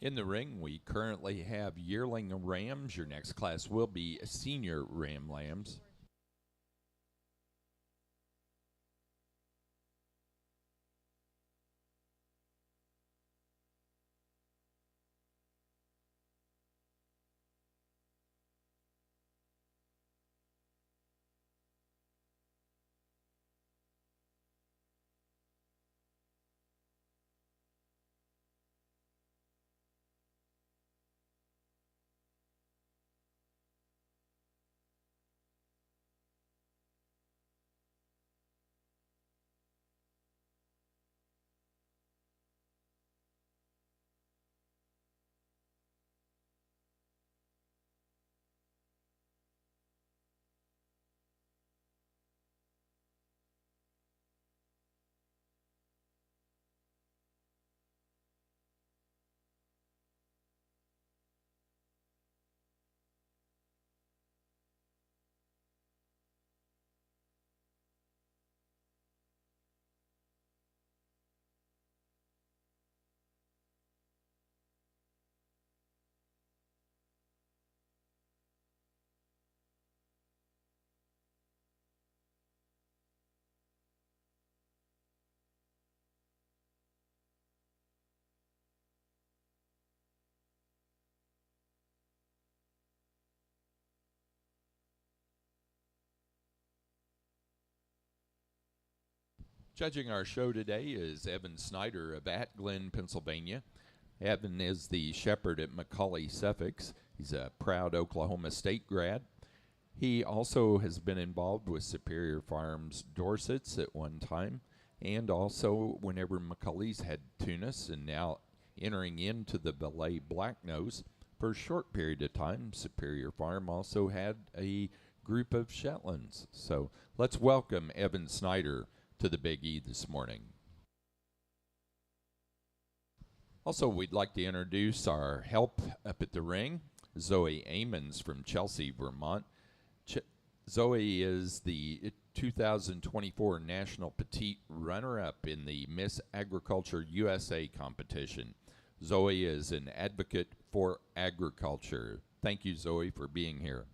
In the ring, we currently have yearling rams. Your next class will be senior ram lambs. Judging our show today is Evan Snyder of Glen, Pennsylvania. Evan is the shepherd at McCauley Suffolk. He's a proud Oklahoma State grad. He also has been involved with Superior Farms Dorsets at one time, and also whenever McCauley's had Tunis, and now entering into the Valet Blacknose. For a short period of time, Superior Farm also had a group of Shetlands. So let's welcome Evan Snyder to the Big E this morning. Also, we'd like to introduce our help up at the ring, Zoe Amons from Chelsea, Vermont. Zoe is the 2024 National Petite Runner-Up in the Miss Agriculture USA competition. Zoe is an advocate for agriculture. Thank you, Zoe, for being here.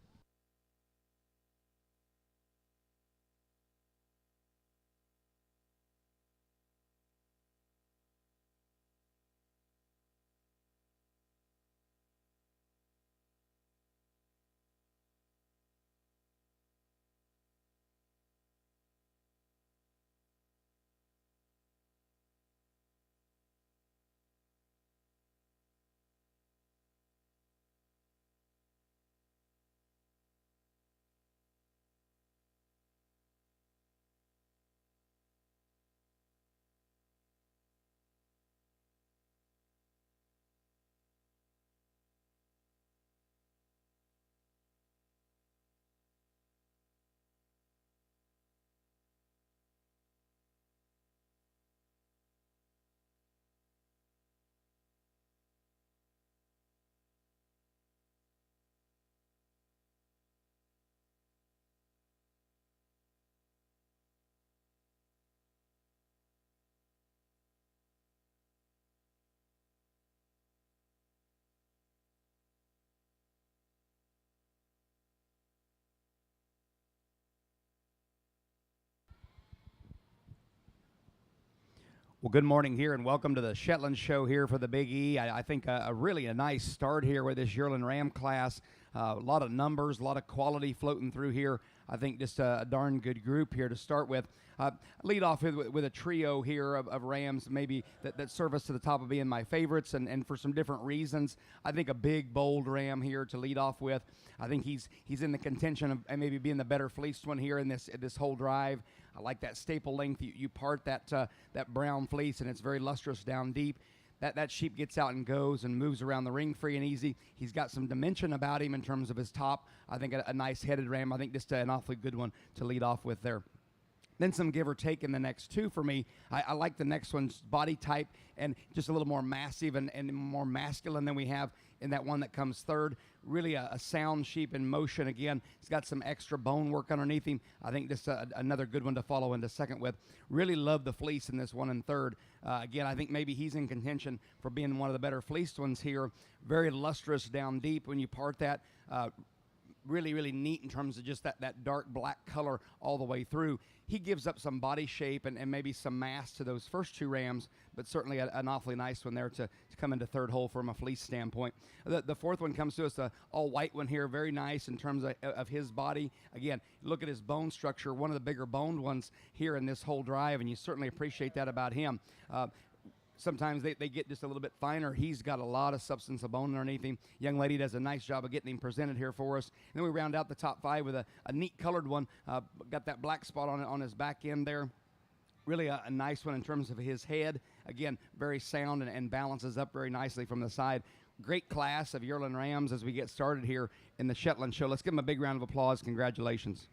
Well, good morning here, and welcome to the Shetland show here for the Big E. I think a really nice start here with this yearling ram class. A lot of numbers, a lot of quality floating through here. I think just a darn good group here to start with. Lead off with a trio here of rams, maybe that serve us to the top of being my favorites, and for some different reasons. I think a big, bold ram here to lead off with. I think he's in the contention of maybe being the better fleeced one here in this whole drive. I like that staple length. You part that brown fleece, and it's very lustrous down deep. That sheep gets out and goes and moves around the ring free and easy. He's got some dimension about him in terms of his top. I think a nice headed ram. I think just an awfully good one to lead off with there. Then some give or take in the next two for me. I like the next one's body type and just a little more massive and more masculine than we have in that one that comes third. really a sound sheep in motion. Again, he's got some extra bone work underneath him. I think this another good one to follow into second with. Really love the fleece in this one in third. Again, I think maybe he's in contention for being one of the better fleeced ones here. Very lustrous down deep when you part that. Really, really neat in terms of just that dark black color all the way through. He gives up some body shape and maybe some mass to those first two rams, but certainly an awfully nice one there to come into third hole from a fleece standpoint. The fourth one comes to us, the all-white one here, very nice in terms of his body. Again, look at his bone structure, one of the bigger boned ones here in this whole drive, and you certainly appreciate that about him. Sometimes they get just a little bit finer. He's got a lot of substance of bone underneath him. Young lady does a nice job of getting him presented here for us. And then we round out the top five with a neat colored one. Got that black spot on his back end there. Really a nice one in terms of his head. Again, very sound and balances up very nicely from the side. Great class of yearling rams as we get started here in the Shetland show. Let's give him a big round of applause. Congratulations.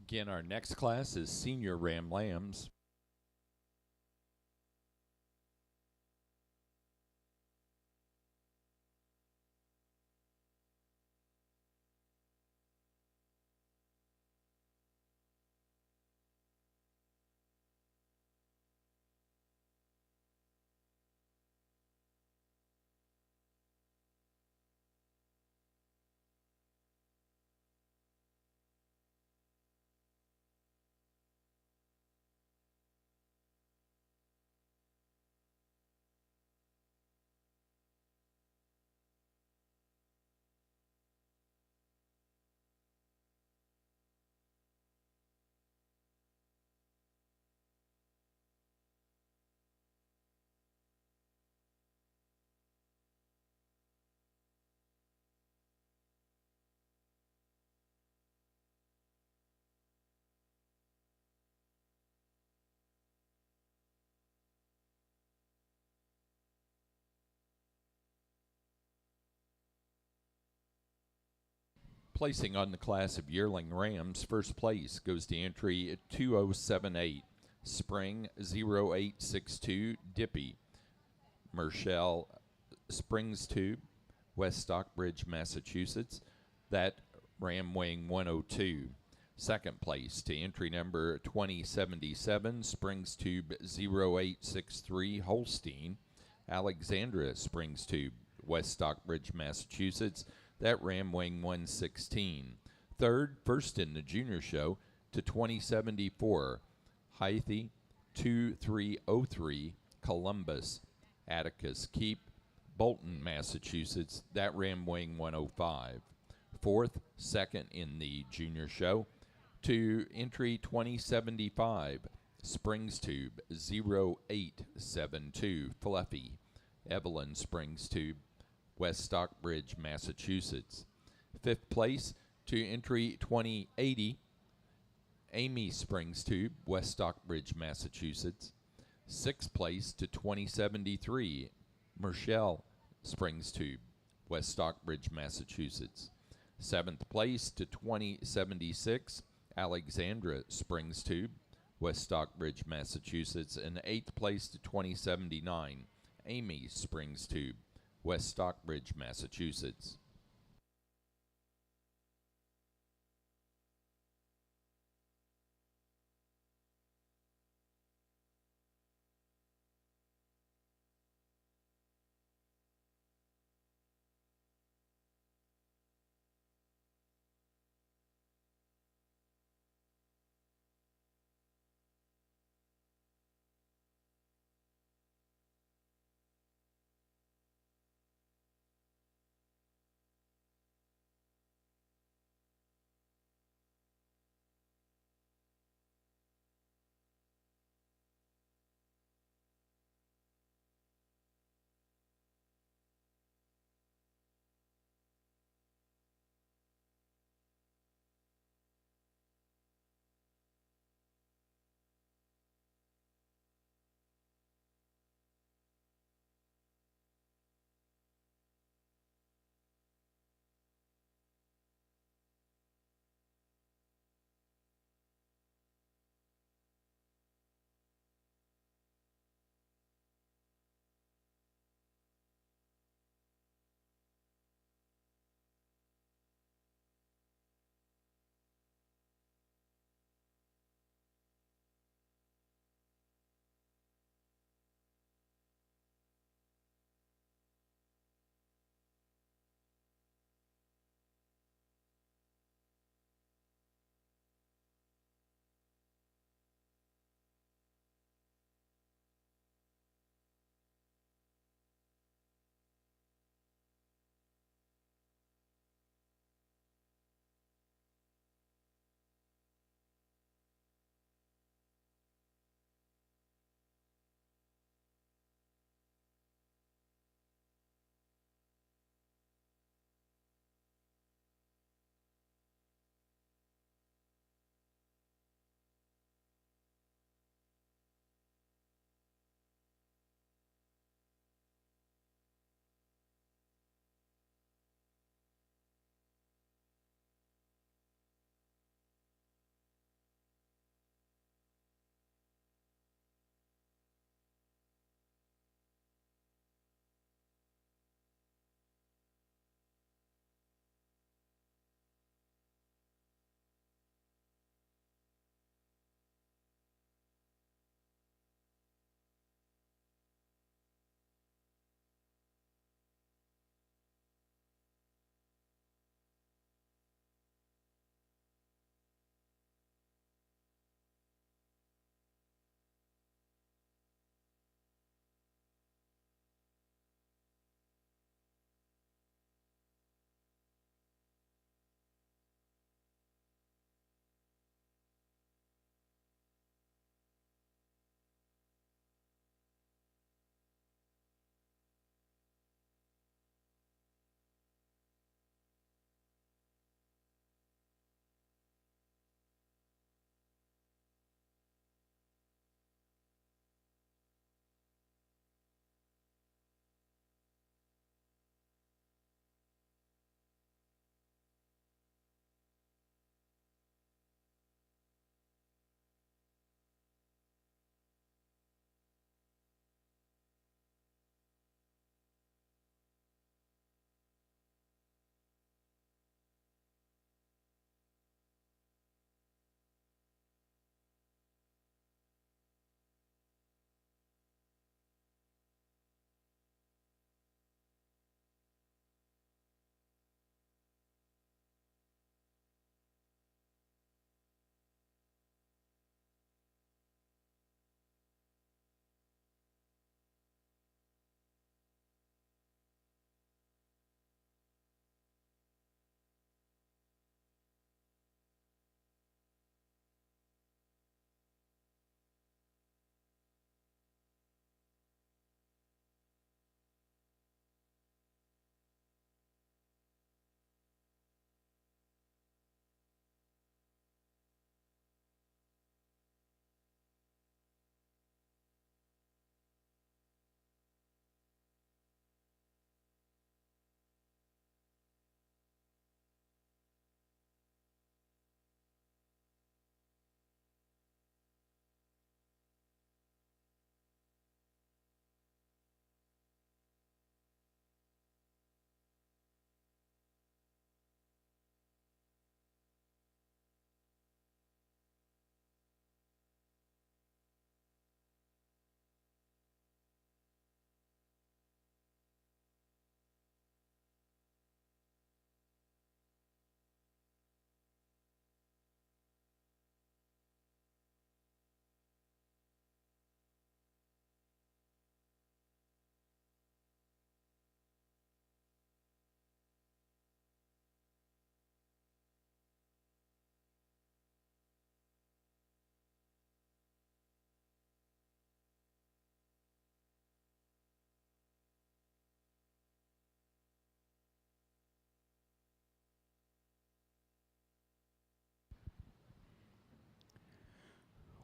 Again, our next class is Senior Ram Lambs. Placing on the class of yearling rams, first place goes to entry 2078, Spring 0862, Dippy, Mershell Springs Tube, West Stockbridge, Massachusetts. That ram weighing 102. Second place to entry number 2077, Springs Tube 0863, Holstein, Alexandra Springs Tube, West Stockbridge, Massachusetts. That ram weighing 116. Third, first in the junior show to 2074, Hythe 2303, Columbus, Atticus Keep, Bolton, Massachusetts. That ram weighing 105. Fourth, second in the junior show to entry 2075, Springs Tube 0872, Fluffy, Evelyn Springs Tube, West Stockbridge, Massachusetts. Fifth place to entry 2080, Amy Springs Tube, West Stockbridge, Massachusetts. Sixth place to 2073, Mershell Springs Tube, West Stockbridge, Massachusetts. Seventh place to 2076, Alexandra Springs Tube, West Stockbridge, Massachusetts. And eighth place to 2079, Amy Springs Tube, West Stockbridge, Massachusetts.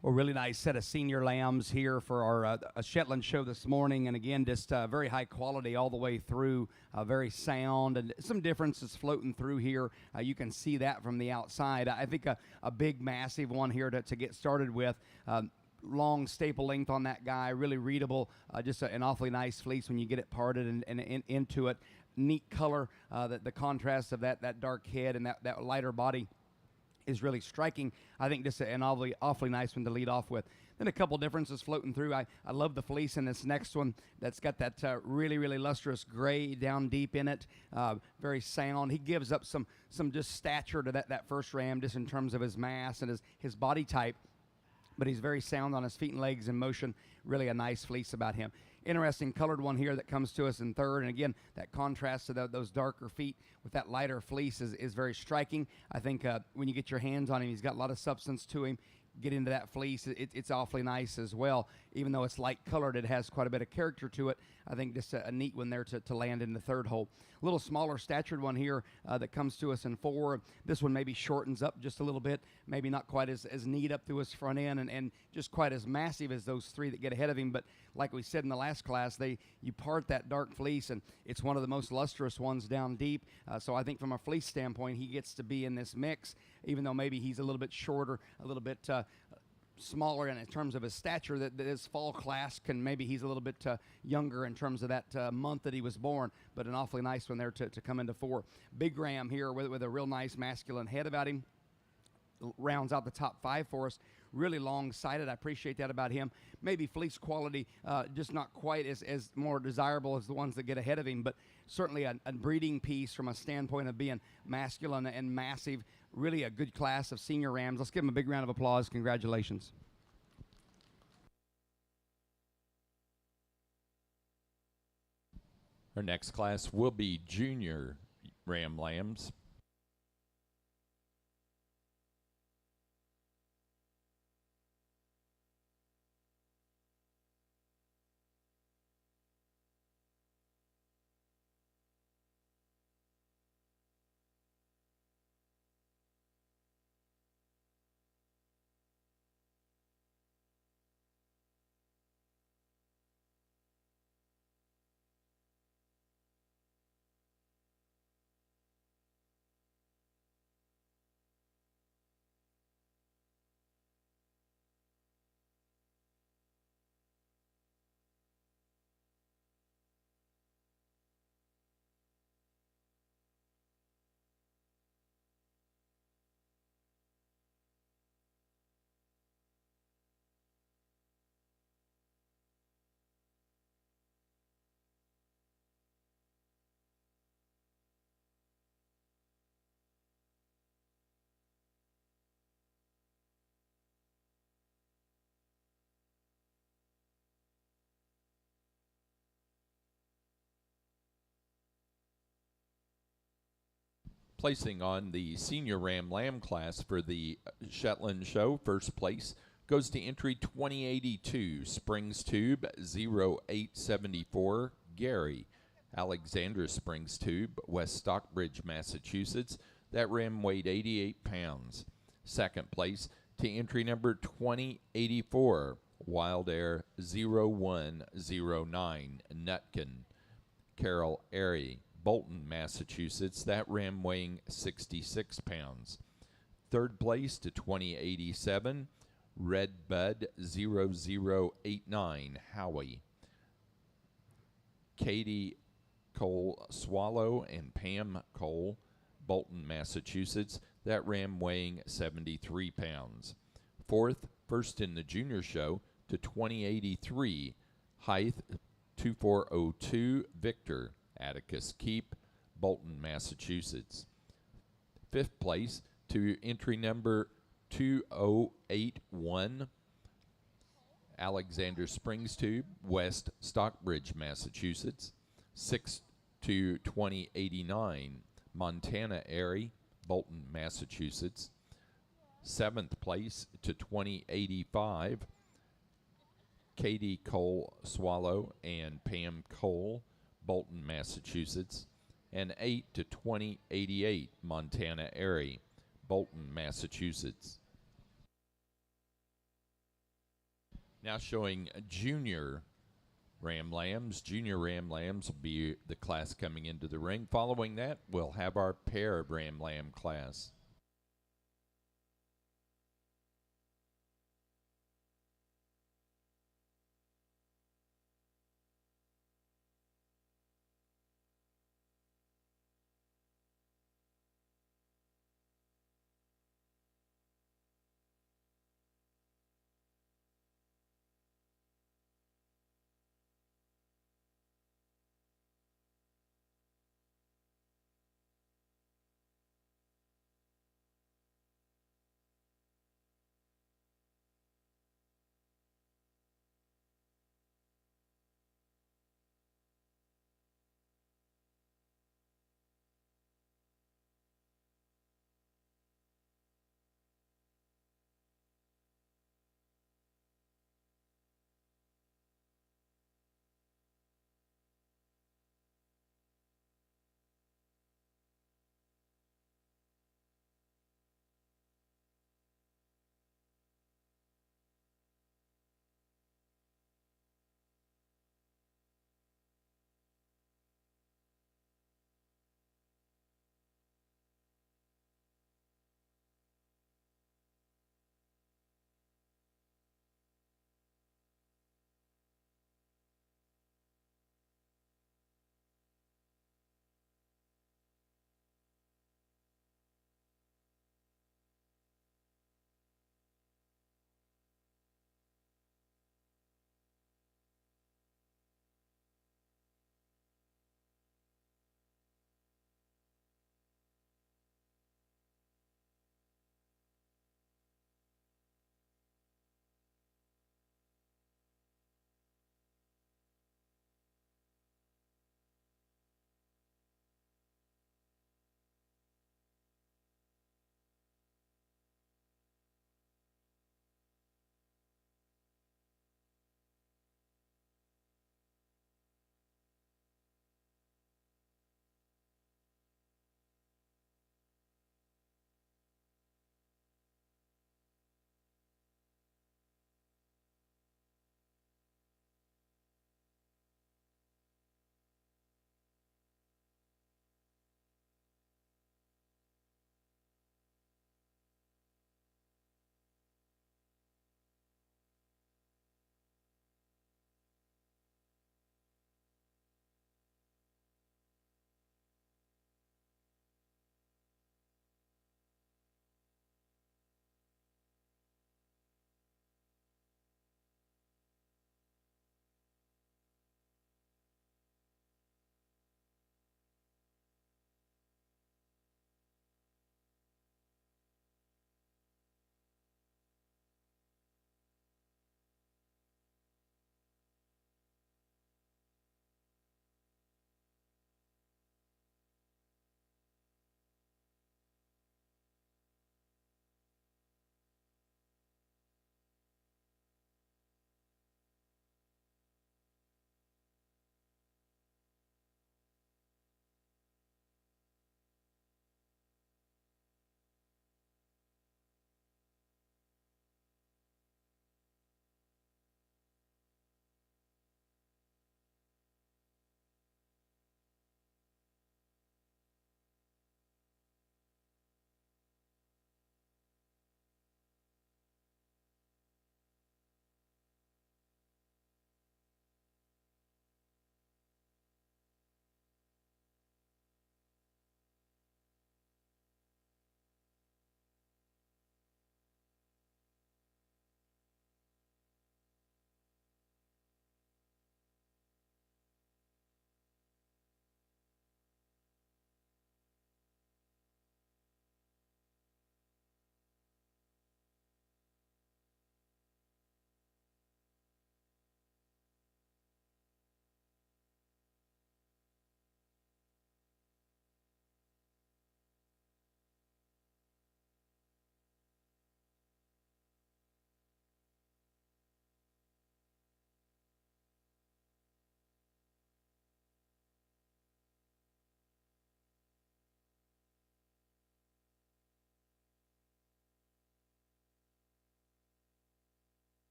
Well, really nice set of senior lambs here for our Shetland show this morning. And again, just very high quality all the way through, very sound, and some differences floating through here. You can see that from the outside. I think a big, massive one here to get started with. Long staple length on that guy, really readable, just an awfully nice fleece when you get it parted and into it. Neat color, the contrast of that dark head and that lighter body is really striking. I think just an awfully nice one to lead off with. Then a couple differences floating through. I love the fleece in this next one that's got that really, really lustrous gray down deep in it. Very sound. He gives up some just stature to that first ram just in terms of his mass and his body type. But he's very sound on his feet and legs in motion. Really a nice fleece about him. Interesting colored one here that comes to us in third. And again, that contrast to those darker feet with that lighter fleece is very striking. I think when you get your hands on him, he's got a lot of substance to him. Get into that fleece, it's awfully nice as well. Even though it's light colored, it has quite a bit of character to it. I think just a neat one there to land in the third hole. A little smaller statured one here that comes to us in four. This one maybe shortens up just a little bit, maybe not quite as neat up through his front end and just quite as massive as those three that get ahead of him. But like we said in the last class, you part that dark fleece, and it's one of the most lustrous ones down deep. So I think from a fleece standpoint, he gets to be in this mix, even though maybe he's a little bit shorter, a little bit smaller in terms of his stature. That his fall class he's a little bit younger in terms of that month that he was born, but an awfully nice one there to come into four. Big ram here with a real nice masculine head about him. Rounds out the top five for us. Really long-sighted. I appreciate that about him. Maybe fleece quality just not quite as more desirable as the ones that get ahead of him, but certainly a breeding piece from a standpoint of being masculine and massive. Really a good class of senior rams. Let's give him a big round of applause. Congratulations. Our next class will be junior ram lambs. Placing on the senior ram lamb class for the Shetland show, first place goes to entry 2082, Springs Tube 0874, Gary. Alexander Springs Tube, West Stockbridge, Massachusetts. That ram weighed 88 pounds. Second place to entry number 2084, Wild Air 0109, Nutkin. Carol Airy, Bolton, Massachusetts. That ram weighing 66 pounds. Third place to 2087, Red Bud 0089, Howie. Katie Cole Swallow and Pam Cole, Bolton, Massachusetts. That ram weighing 73 pounds. Fourth, first in the junior show to 2083, Hythe 2402, Victor. Atticus Keep, Bolton, Massachusetts. Fifth place to entry number 2081, Alexander Springs Tube, West Stockbridge, Massachusetts. Sixth to 2089, Montana Airy, Bolton, Massachusetts. Seventh place to 2085, Katie Cole Swallow and Pam Cole, Bolton, Massachusetts. And 8 to 2088, Montana Airy, Bolton, Massachusetts. Now showing junior Ram Lambs. Junior Ram Lambs will be the class coming into the ring. Following that, we'll have our pair Ram Lamb class.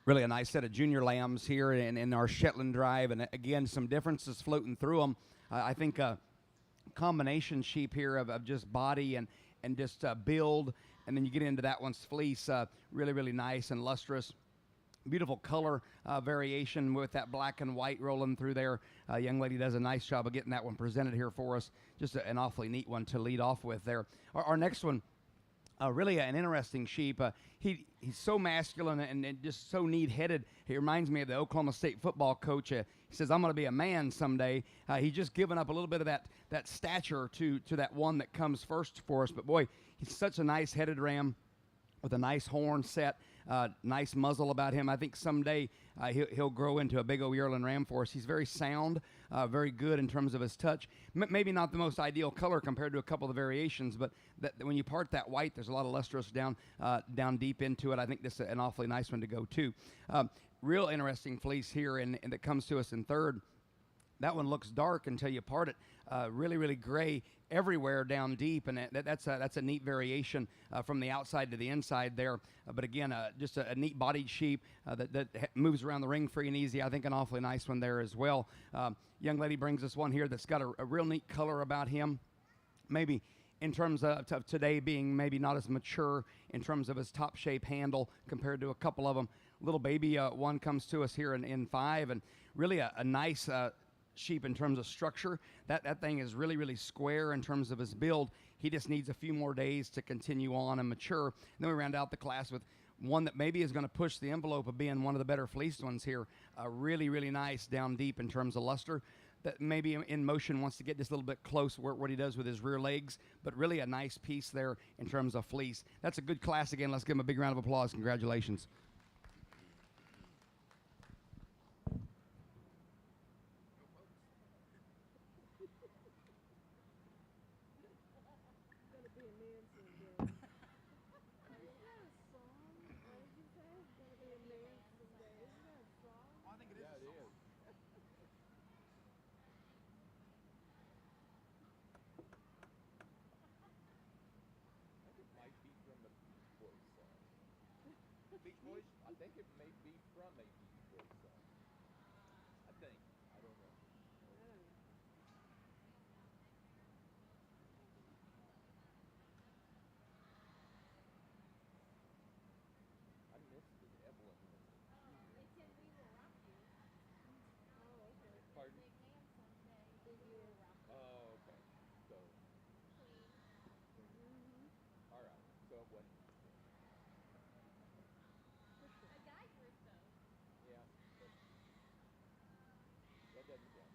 Really a nice set of junior lambs here in our Shetland drive, and again, some differences floating through them. I think combination sheep here of just body and just build, and then you get into that one's fleece, really, really nice and lustrous. Beautiful color variation with that black and white rolling through there. Young lady does a nice job of getting that one presented here for us. Just an awfully neat one to lead off with there. Our next one, really an interesting sheep. He's so masculine and just so neat-headed. He reminds me of the Oklahoma State football coach. He says, "I'm going to be a man someday." He's just given up a little bit of that stature to that one that comes first for us. But boy, he's such a nice headed ram with a nice horn set, nice muzzle about him. I think someday he'll grow into a big old yearling ram for us. He's very sound, very good in terms of his touch. Maybe not the most ideal color compared to a couple of the variations, but when you part that white, there's a lot of lustrous down deep into it. I think this is an awfully nice one to go too. Real interesting fleece here, and that comes to us in third. That one looks dark until you part it. Really, really gray everywhere down deep, and that's a neat variation from the outside to the inside there. But again, just a neat bodied sheep that moves around the ring free and easy. I think an awfully nice one there as well. Young lady brings us one here that's got a real neat color about him. Maybe in terms of today being maybe not as mature in terms of his top shape handle compared to a couple of them. Little baby one comes to us here in 5, and really a nice sheep in terms of structure. That thing is really, really square in terms of his build. He just needs a few more days to continue on and mature. And then we round out the class with one that maybe is going to push the envelope of being one of the better fleeced ones here. Really, really nice down deep in terms of luster. That maybe in motion wants to get just a little bit close what he does with his rear legs, but really a nice piece there in terms of fleece. That's a good class again. Let's give him a big round of applause. Congratulations. I think it may be from a Beach Boys song. I think. I don't know. I missed it. Evelyn missed it. Pardon? Oh, okay. So, all right. So what? Yeah. That doesn't count.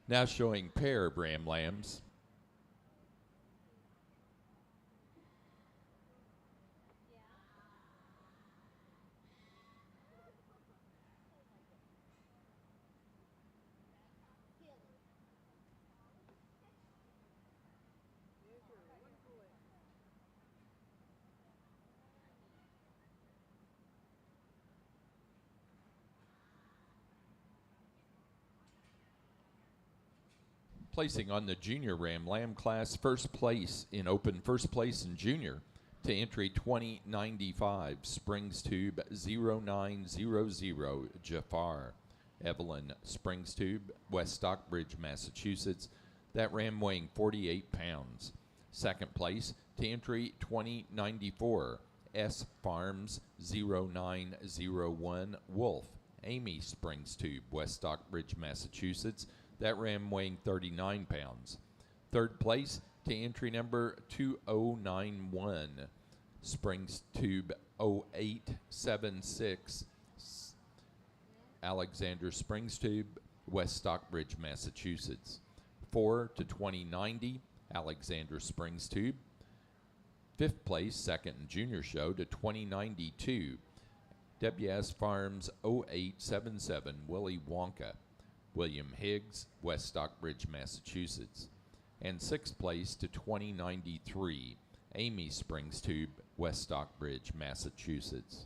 Now showing pair of ram lambs. Placing on the junior ram lamb class, first place in junior to entry 2095, Springs Tube 0900 Jafar. Evelyn Springs Tube, West Stockbridge, Massachusetts. That ram weighing 48 pounds. Second place to entry 2094, S Farms 0901 Wolf. Amy Springs Tube, West Stockbridge, Massachusetts. That ram weighing 39 pounds. Third place to entry number 2091, Springs Tube 0876, Alexander Springs Tube, West Stockbridge, Massachusetts. 4 to 2090, Alexander Springs Tube. Fifth place, second and junior show to 2092, WS Farms 0877, Willy Wonka. William Higgs, West Stockbridge, Massachusetts. And sixth place to 2093, Amy Springs Tube, West Stockbridge, Massachusetts.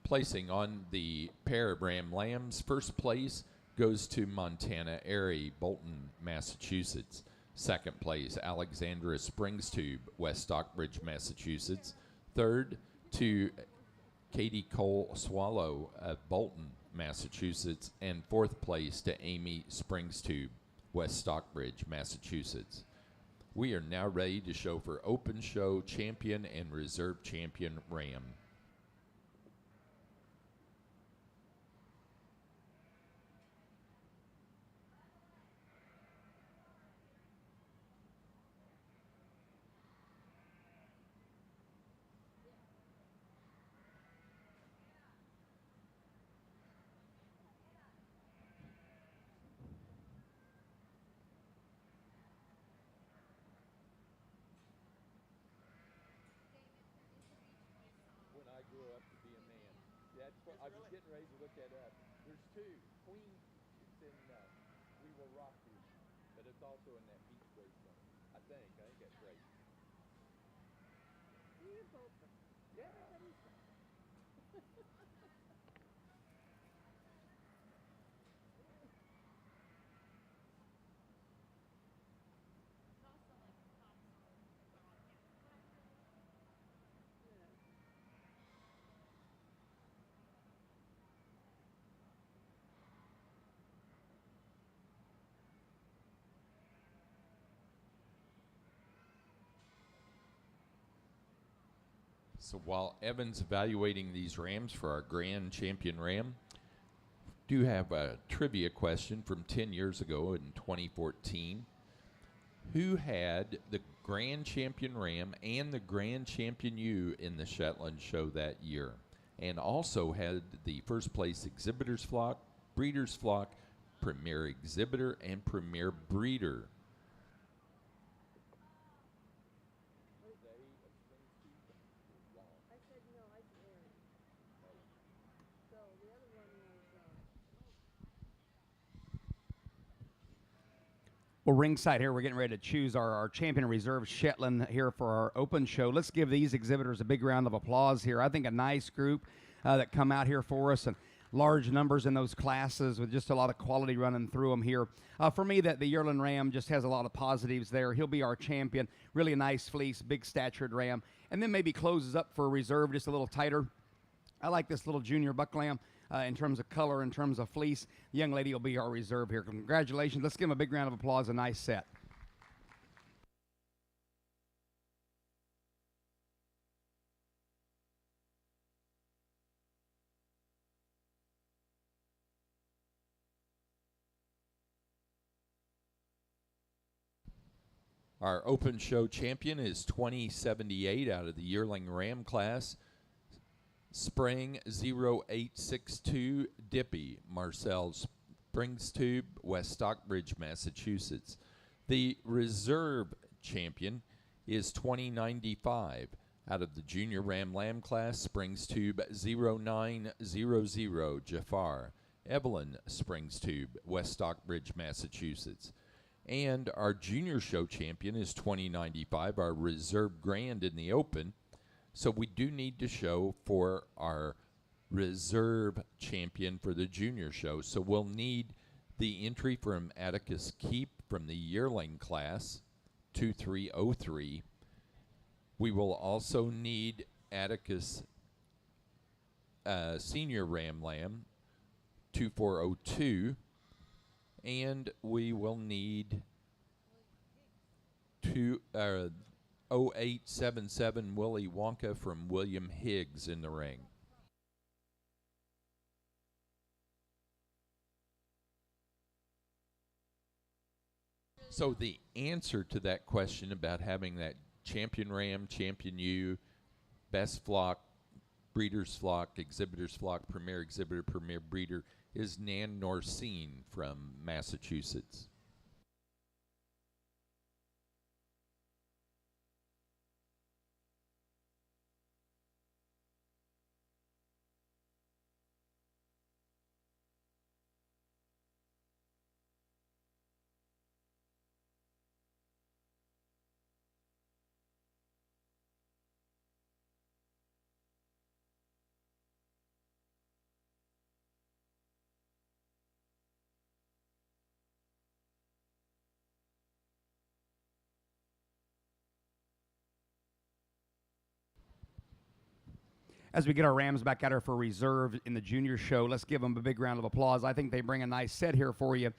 Placing on the pair of Ram Lambs, first place goes to Montana Airy, Bolton, Massachusetts. Second place, Alexandra Springs Tube, West Stockbridge, Massachusetts. Third to Katie Cole Swallow of Bolton, Massachusetts. And fourth place to Amy Springs Tube, West Stockbridge, Massachusetts. We are now ready to show for Open Show Champion and Reserve Champion Ram. When I grew up to be a man, that's what I was getting ready to look that up. There's two. Queen, it's in We Will Rock You, but it's also in that Beach Boys song. I think that's right. Yeah. So while Evan's evaluating these Rams for our Grand Champion Ram, do have a trivia question from 10 years ago in 2014. Who had the Grand Champion Ram and the Grand Champion Ewe in the Shetland show that year? And also had the first place Exhibitor's Flock, Breeder's Flock, Premier Exhibitor, and Premier Breeder. Well, ringside here, we're getting ready to choose our champion reserve Shetland here for our open show. Let's give these exhibitors a big round of applause here. I think a nice group that come out here for us, and large numbers in those classes with just a lot of quality running through them here. For me, that the yearling Ram just has a lot of positives there. He'll be our champion. Really a nice fleece, big statured Ram. And then maybe closes up for a reserve just a little tighter. I like this little junior buck lamb. In terms of color, in terms of fleece, the young lady will be our reserve here. Congratulations. Let's give him a big round of applause. A nice set. Our open show champion is 2078 out of the yearling Ram class. Spring 0862 Dippy, Marcel Springs Tube, West Stockbridge, Massachusetts. The reserve champion is 2095 out of the junior Ram Lamb class. Springs Tube 0900 Jafar, Evelyn Springs Tube, West Stockbridge, Massachusetts. And our junior show champion is 2095, our reserve grand in the open. So we do need to show for our reserve champion for the junior show. So we'll need the entry from Atticus Keep from the yearling class, 2303. We will also need Atticus Senior Ram Lamb, 2402. And we will need 0877 Willy Wonka from William Higgs in the ring. So the answer to that question about having that champion Ram, champion ewe, best flock, breeder's flock, exhibitor's flock, premier exhibitor, premier breeder is Nan Norsine from Massachusetts. as we get our Rams back out here for reserve in the junior show, let's give them a big round of applause. I think they bring a nice set here for you.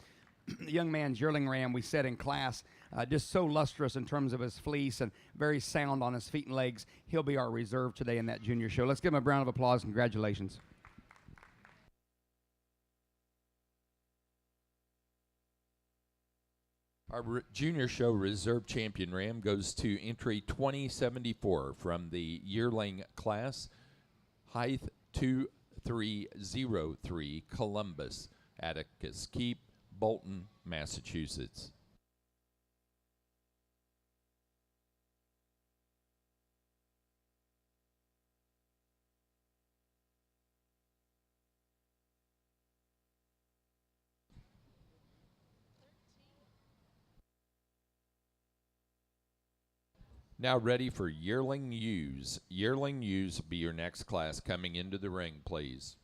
The young man's yearling ram we said in class, just so lustrous in terms of his fleece and very sound on his feet and legs. He'll be our reserve today in that junior show. Let's give him a round of applause. Congratulations. Our junior show reserve champion ram goes to entry 2074 from the yearling class, height 2303, Columbus, Atticus Keep, Bolton, Massachusetts. Now ready for yearling ewes. Yearling ewes be your next class coming into the ring, please.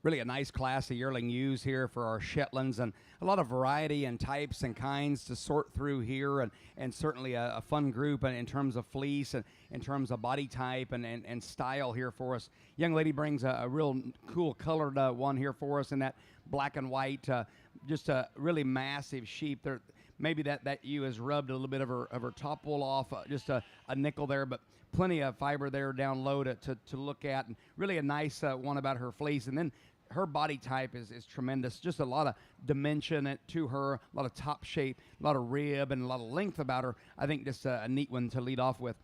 Really a nice class of yearling ewes here for our Shetlands, and a lot of variety and types and kinds to sort through here, and certainly a fun group in terms of fleece and in terms of body type and style here for us. Young lady brings a real cool colored one here for us in that black and white, just a really massive sheep. There, maybe that ewe has rubbed a little bit of her top wool off, just a nickel there, but plenty of fiber there down low to look at, and really a nice one about her fleece. And then her body type is tremendous. Just a lot of dimension to her, a lot of top shape, a lot of rib, and a lot of length about her. I think just a neat one to lead off with.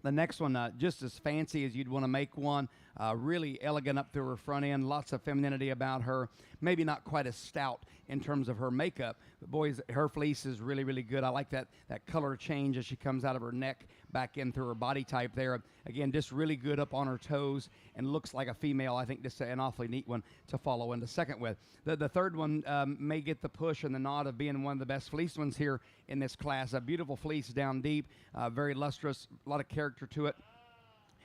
The next one, just as fancy as you'd want to make one, really elegant up through her front end, lots of femininity about her, maybe not quite as stout in terms of her makeup, but boys, her fleece is really, really good. I like that color change as she comes out of her neck back in through her body type there. Again, just really good up on her toes and looks like a female. I think just an awfully neat one to follow into second with. The third one may get the push and the nod of being one of the best fleece ones here in this class. A beautiful fleece down deep, very lustrous, a lot of character to it.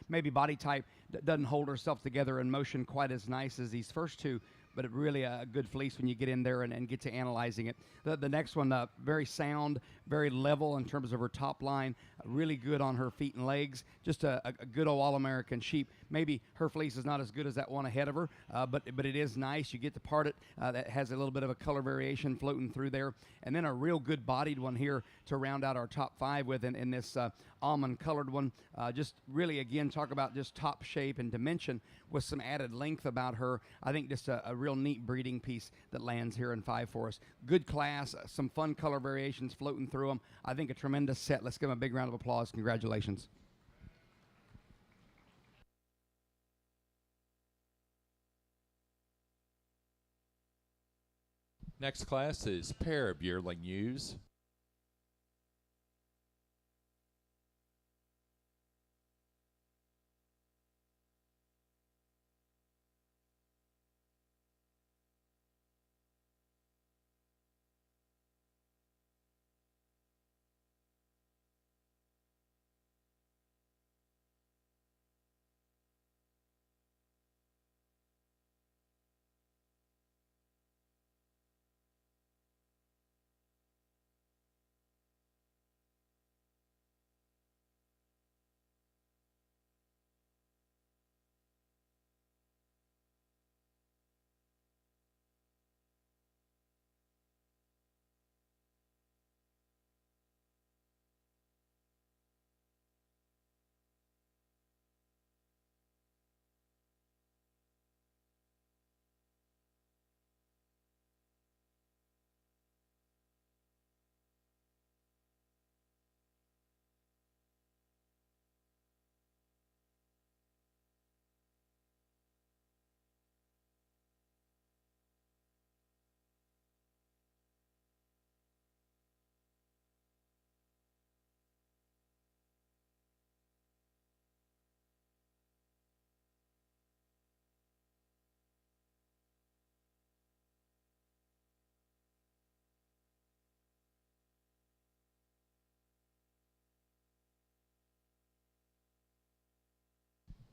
Maybe body type doesn't hold herself together in motion quite as nice as these first two, but it really a good fleece when you get in there and get to analyzing it. The next one, very sound, very level in terms of her top line, really good on her feet and legs, just a good old all-American sheep. Maybe her fleece is not as good as that one ahead of her, but it is nice. You get to part it. That has a little bit of a color variation floating through there. And then a real good bodied one here to round out our top five with in this almond colored one. Just really, again, talk about just top shape and dimension with some added length about her. I think just a real neat breeding piece that lands here in five for us. Good class, some fun color variations floating through them. I think a tremendous set. Let's give them a big round of applause. Congratulations. Next class is pair of yearling ewes.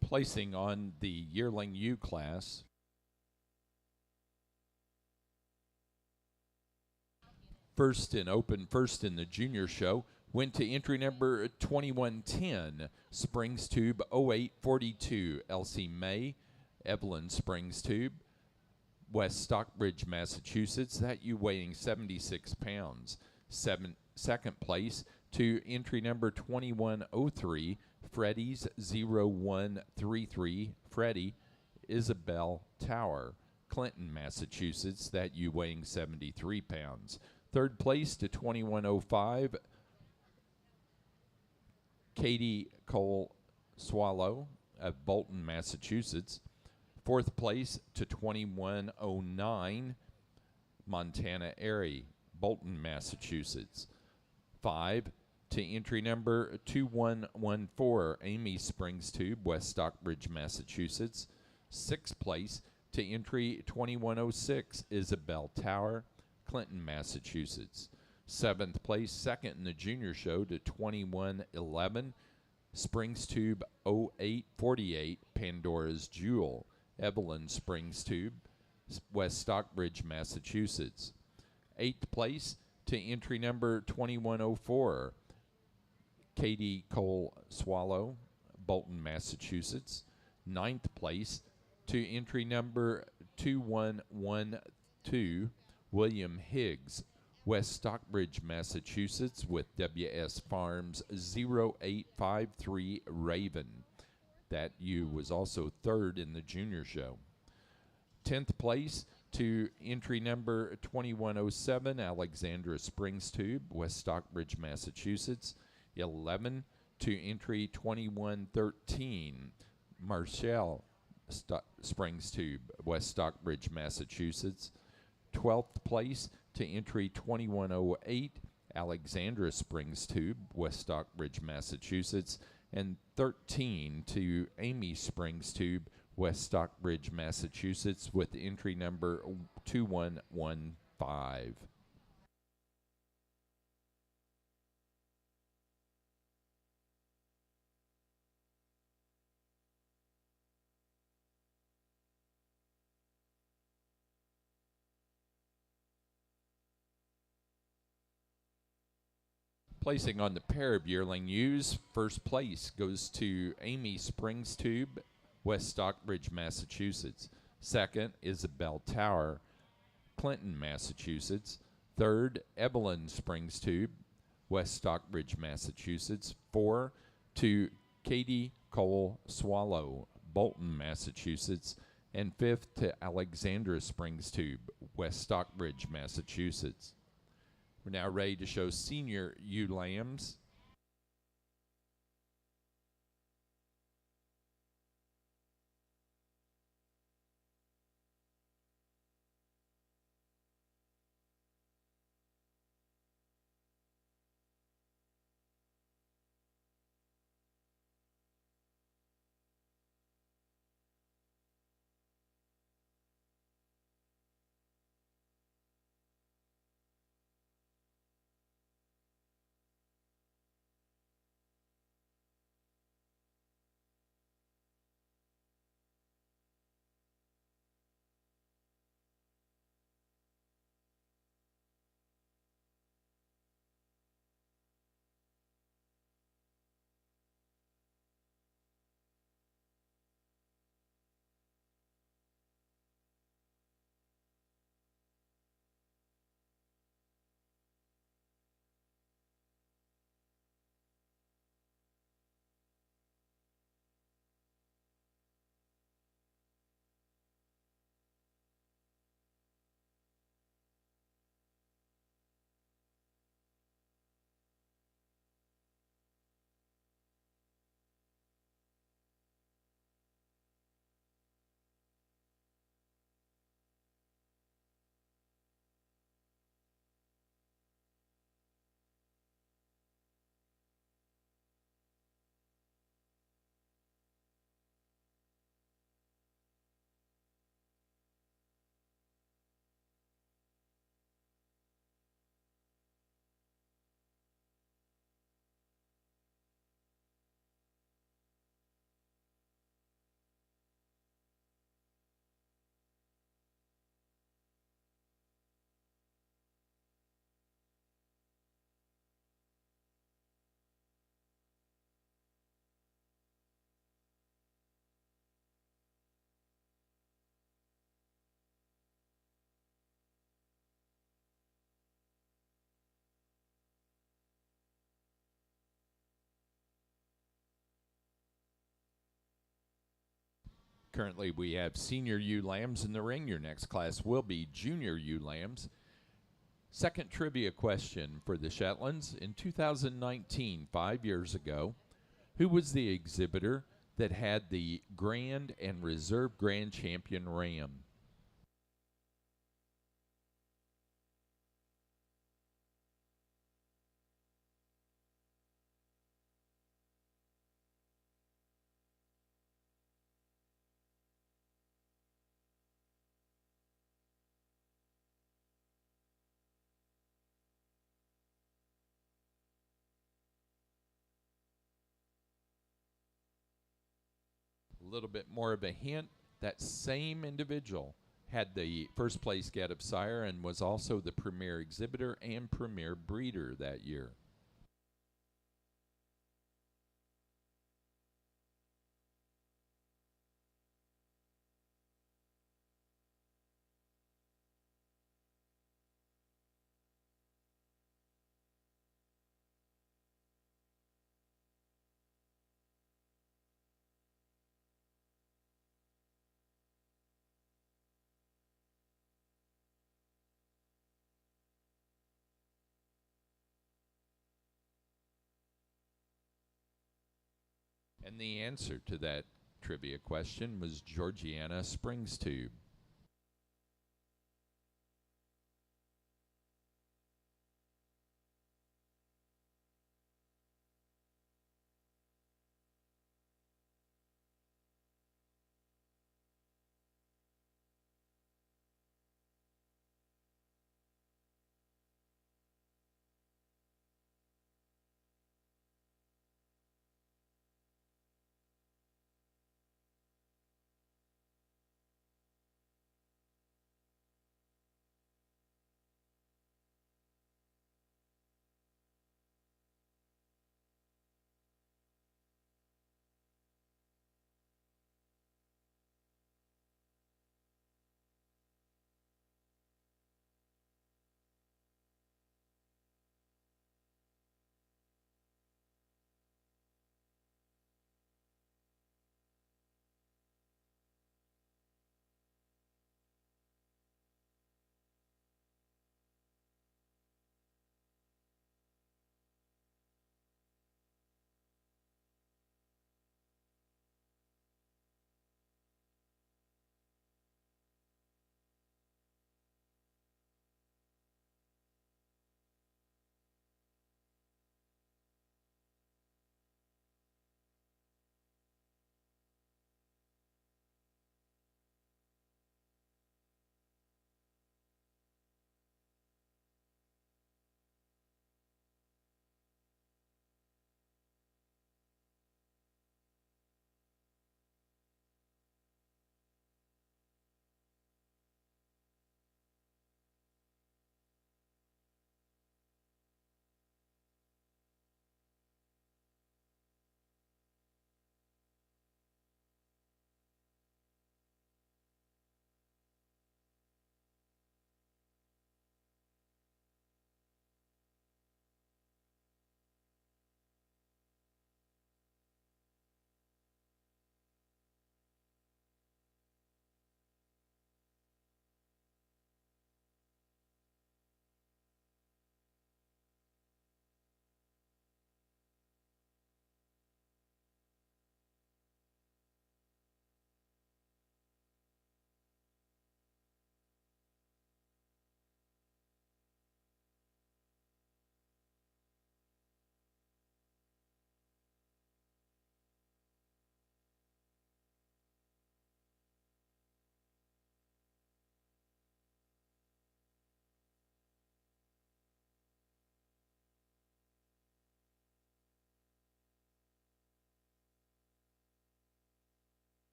Placing on the yearling ewe class, first in the junior show, went to entry number 2110, Springs Tube 0842, Elsie May, Evelyn Springs Tube, West Stockbridge, Massachusetts. That ewe weighing 76 pounds. Second place to entry number 2103, Freddy's 0133, Freddie, Isabel Tower, Clinton, Massachusetts. That ewe weighing 73 pounds. Third place to 2105, Katie Cole Swallow of Bolton, Massachusetts. Fourth place to 2109, Montana Airy, Bolton, Massachusetts. 5 to entry number 2114, Amy Springs Tube, West Stockbridge, Massachusetts. Sixth place to entry 2106, Isabel Tower, Clinton, Massachusetts. Seventh place, second in the junior show, to 2111, Springs Tube 0848, Pandora's Jewel, Evelyn Springs Tube, West Stockbridge, Massachusetts. 8th place to entry number 2104, Katie Cole Swallow, Bolton, Massachusetts. 9th place to entry number 2112, William Higgs, West Stockbridge, Massachusetts, with WS Farms 0853 Raven. That ewe was also 3rd in the junior show. 10th place to entry number 2107, Alexandra Springs Tube, West Stockbridge, Massachusetts. 11 to entry 2113, Marshall Springs Tube, West Stockbridge, Massachusetts. 12th place to entry 2108, Alexandra Springs Tube, West Stockbridge, Massachusetts. And 13 to Amy Springs Tube, West Stockbridge, Massachusetts, with entry number 2115. Placing on the pair of yearling ewes, first place goes to Amy Springs Tube, West Stockbridge, Massachusetts. Second, Isabel Tower, Clinton, Massachusetts. Third, Evelyn Springs Tube, West Stockbridge, Massachusetts. 4 to Katie Cole Swallow, Bolton, Massachusetts. And 5th to Alexandra Springs Tube, West Stockbridge, Massachusetts. We're now ready to show senior ewe lambs. Currently, we have senior ewe lambs in the ring. Your next class will be junior ewe lambs. Second trivia question for the Shetlands. In 2019, 5 years ago, who was the exhibitor that had the Grand and Reserve Grand Champion ram? A little bit more of a hint. That same individual had the first place get of sire and was also the premier exhibitor and premier breeder that year. And the answer to that trivia question was Georgiana Springs Tube.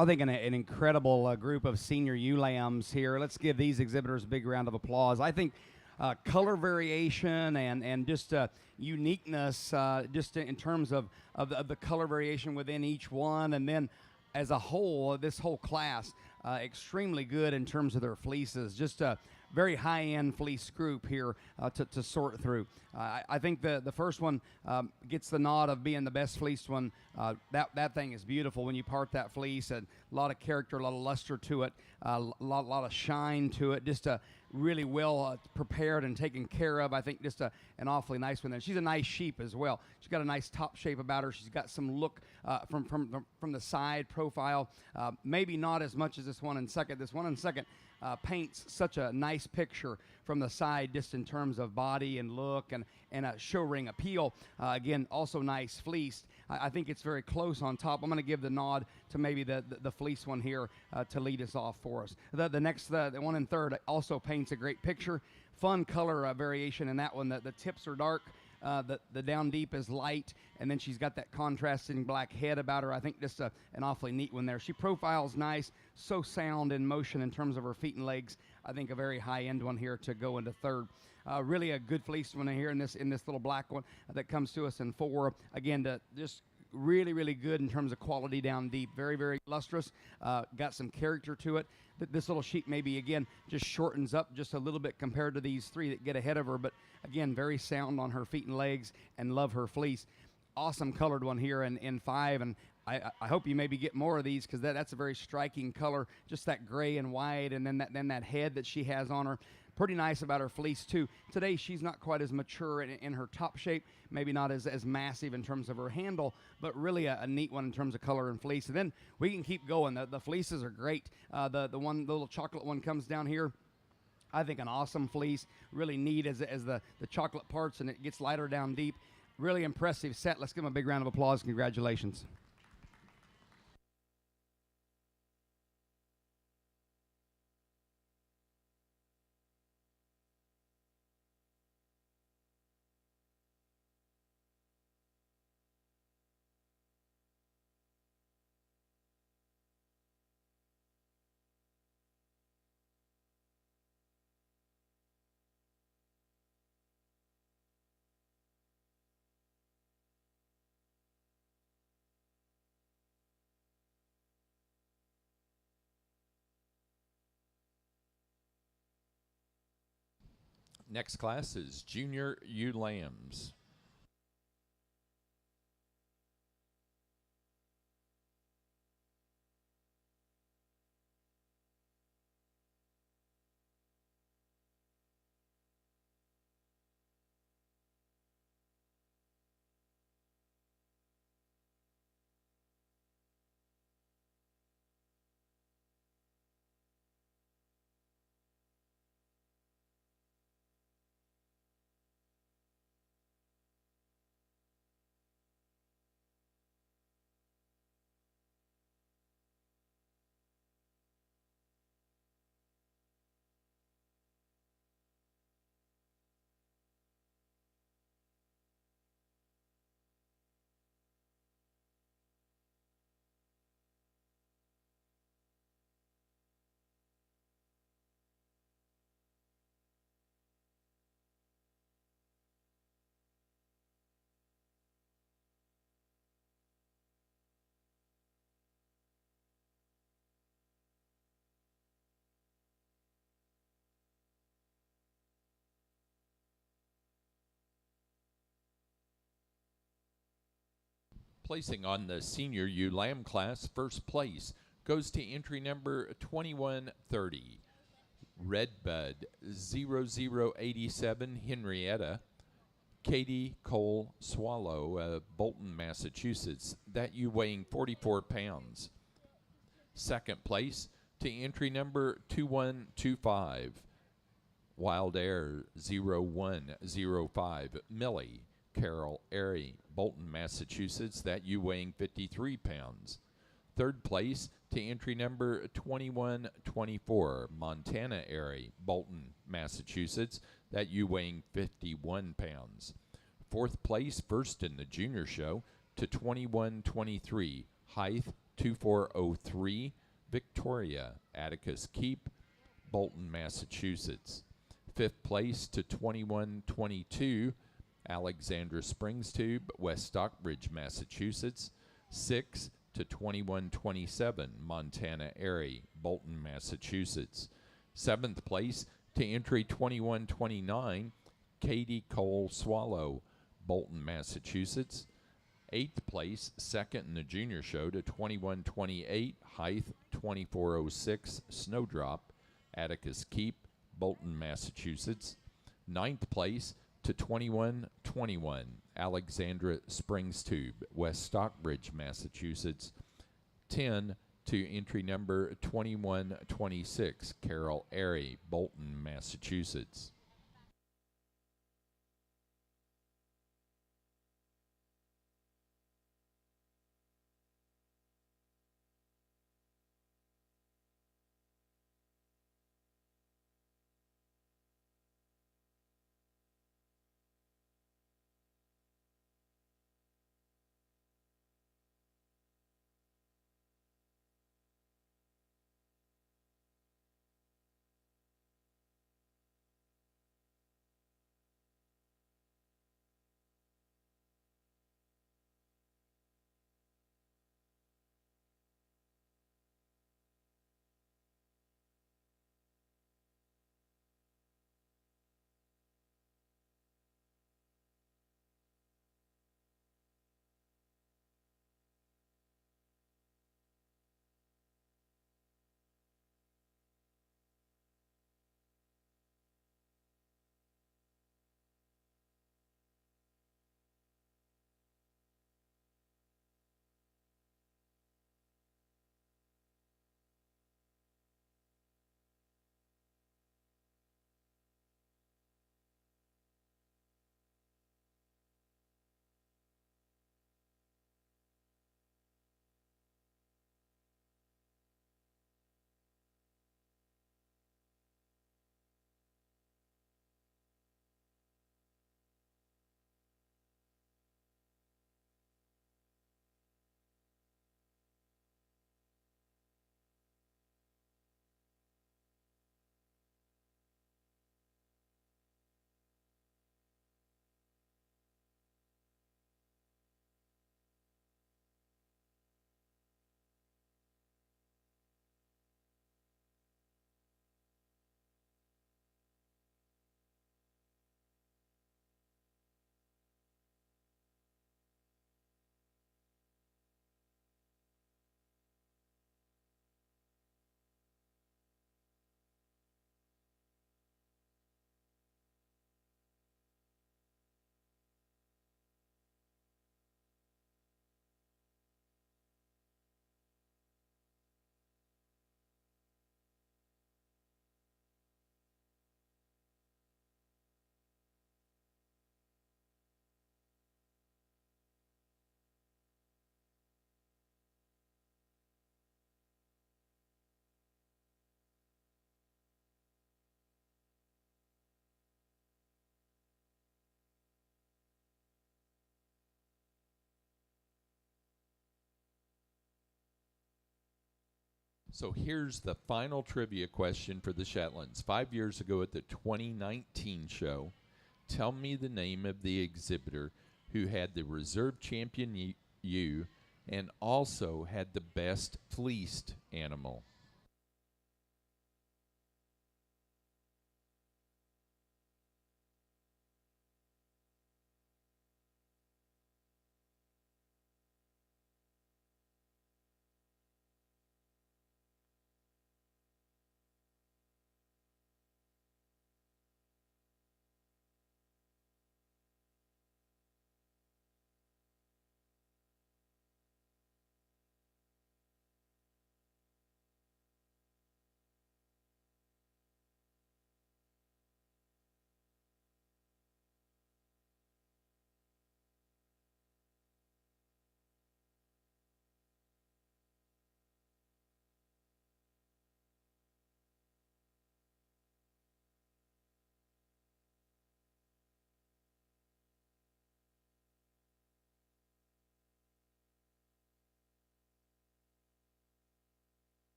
Well, I think an incredible group of senior ewe lambs here. Let's give these exhibitors a big round of applause. I think color variation and just uniqueness, just in terms of the color variation within each one, and then as a whole, this whole class, extremely good in terms of their fleeces. Just a very high-end fleece group here to sort through. I think the first one gets the nod of being the best fleeced one. That thing is beautiful when you part that fleece. A lot of character, a lot of luster to it, a lot of shine to it. Just a really well prepared and taken care of. I think just an awfully nice one there. She's a nice sheep as well. She's got a nice top shape about her. She's got some look from the side profile. Maybe not as much as this one in second. This one in second paints such a nice picture from the side, just in terms of body and look and a show ring appeal. Again, also nice fleeced. I think it's very close on top. I'm going to give the nod to maybe the fleece one here to lead us off for us. The next, the one in third, also paints a great picture. Fun color variation in that one. The tips are dark. The down deep is light, and then she's got that contrasting black head about her. I think just an awfully neat one there. She profiles nice, so sound in motion in terms of her feet and legs. I think a very high-end one here to go into third. Really a good fleece one here in this little black one that comes to us in four. Again, just really good in terms of quality down deep. Very lustrous. Got some character to it. This little sheep maybe, again, just shortens up just a little bit compared to these three that get ahead of her. But, again, very sound on her feet and legs, and love her fleece. Awesome colored one here in five. And I hope you maybe get more of these, because that's a very striking color. Just that gray and white, and then that head that she has on her. Pretty nice about her fleece, too. Today, she's not quite as mature in her top shape, maybe not as massive in terms of her handle, but really a neat one in terms of color and fleece. And then we can keep going. The fleeces are great. The little chocolate one comes down here. I think an awesome fleece, really neat as the chocolate parts, and it gets lighter down deep. Really impressive set. Let's give them a big round of applause. Congratulations. Next class is Junior Ewe Lambs. Placing on the Senior Ewe Lamb class, first place goes to entry number 2130, Redbud 0087 Henrietta, Katie Cole Swallow, Bolton, Massachusetts. That ewe weighing 44 pounds. Second place to entry number 2125, Wild Air 0105 Millie Carol Airy, Bolton, Massachusetts. That ewe weighing 53 pounds. Third place to entry number 2124, Montana Airy, Bolton, Massachusetts. That ewe weighing 51 pounds. Fourth place, first in the junior show, to 2123, Hythe 2403 Victoria, Atticus Keep, Bolton, Massachusetts. Fifth place to 2122 Alexandra Springs Tube, West Stockbridge, Massachusetts. 6 to 2127 Montana Airy, Bolton, Massachusetts. Seventh place to entry 2129 Katie Cole Swallow, Bolton, Massachusetts. Eighth place, second in the junior show, to 2128 Hythe 2406 Snowdrop, Atticus Keep, Bolton, Massachusetts. Ninth place to 2121 Alexandra Springs Tube, West Stockbridge, Massachusetts. 10 to entry number 2126 Carol Airy, Bolton, Massachusetts. So here's the final trivia question for the Shetlands. 5 years ago at the 2019 show, tell me the name of the exhibitor who had the reserve champion ewe and also had the best fleeced animal.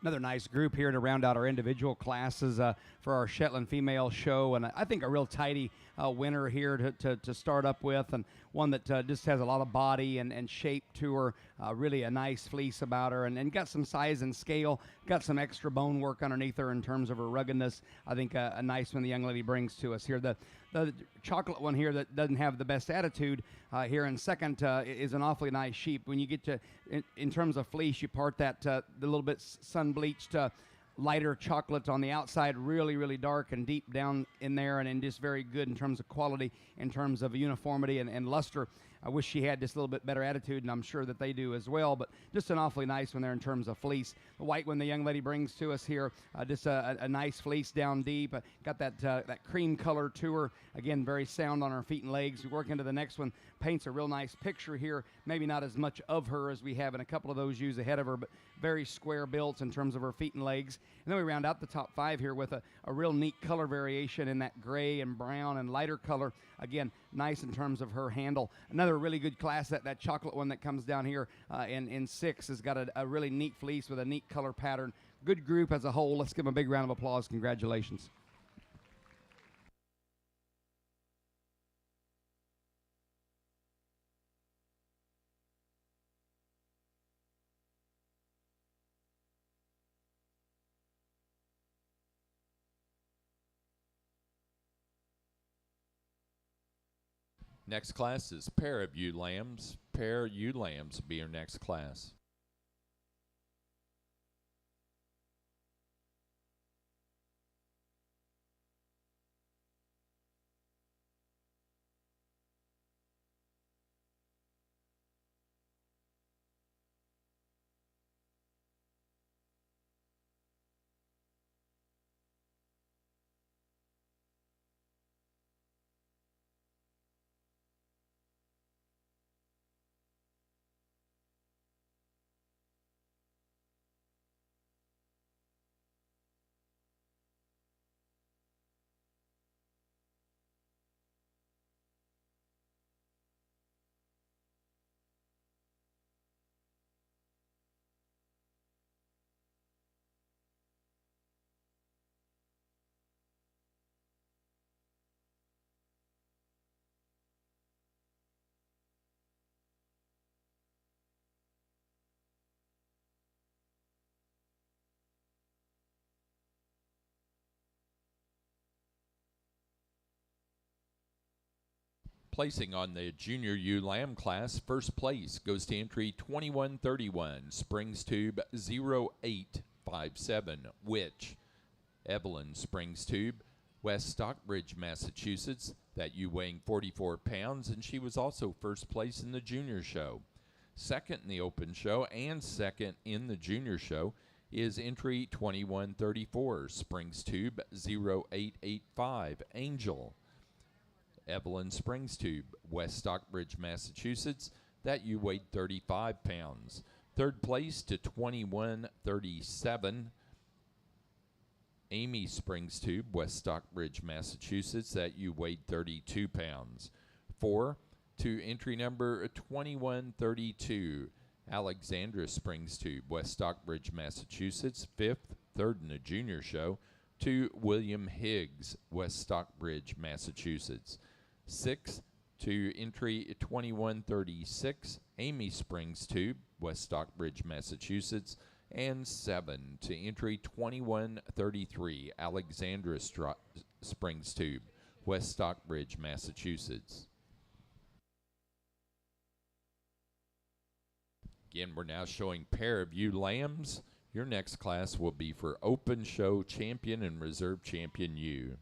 Another nice group here to round out our individual classes for our Shetland female show, and I think a real tidy winner here to start up with, and one that just has a lot of body and shape to her, really a nice fleece about her, and got some size and scale, got some extra bone work underneath her in terms of her ruggedness. I think a nice one the young lady brings to us here. The chocolate one here that doesn't have the best attitude here in second is an awfully nice sheep. When you get to, in terms of fleece, you part that the little bit sun-bleached lighter chocolate on the outside, really, really dark and deep down in there, and just very good in terms of quality, in terms of uniformity and luster. I wish she had just a little bit better attitude, and I'm sure that they do as well, but just an awfully nice one there in terms of fleece. The white one the young lady brings to us here, just a nice fleece down deep. Got that cream color to her. Again, very sound on her feet and legs. We work into the next one, paints a real nice picture here. Maybe not as much of her as we have in a couple of those ewes ahead of her, but very square built in terms of her feet and legs. And then we round out the top five here with a real neat color variation in that gray and brown and lighter color. Again, nice in terms of her handle. Another really good class, that chocolate one that comes down here in six has got a really neat fleece with a neat color pattern. Good group as a whole. Let's give them a big round of applause. Congratulations. Next class is pair of ewe lambs. Pair ewe lambs will be your next class. Placing on the junior ewe lamb class, first place goes to entry 2131, Springs Tube 0857, Witch. Evelyn Springs Tube, West Stockbridge, Massachusetts. That ewe weighing 44 pounds, and she was also first place in the junior show. Second in the open show and second in the junior show is entry 2134, Springs Tube 0885, Angel. Evelyn Springs Tube, West Stockbridge, Massachusetts. That ewe weighed 35 pounds. Third place to 2137, Amy Springs Tube, West Stockbridge, Massachusetts. That ewe weighed 32 pounds. 4 to entry number 2132, Alexandra Springs Tube, West Stockbridge, Massachusetts. Fifth, third in the junior show, to William Higgs, West Stockbridge, Massachusetts. 6 to entry 2136, Amy Springs Tube, West Stockbridge, Massachusetts. And 7 to entry 2133, Alexandra Springs Tube, West Stockbridge, Massachusetts. Again, we're now showing pair of ewe lambs. Your next class will be for open show champion and reserve champion ewe.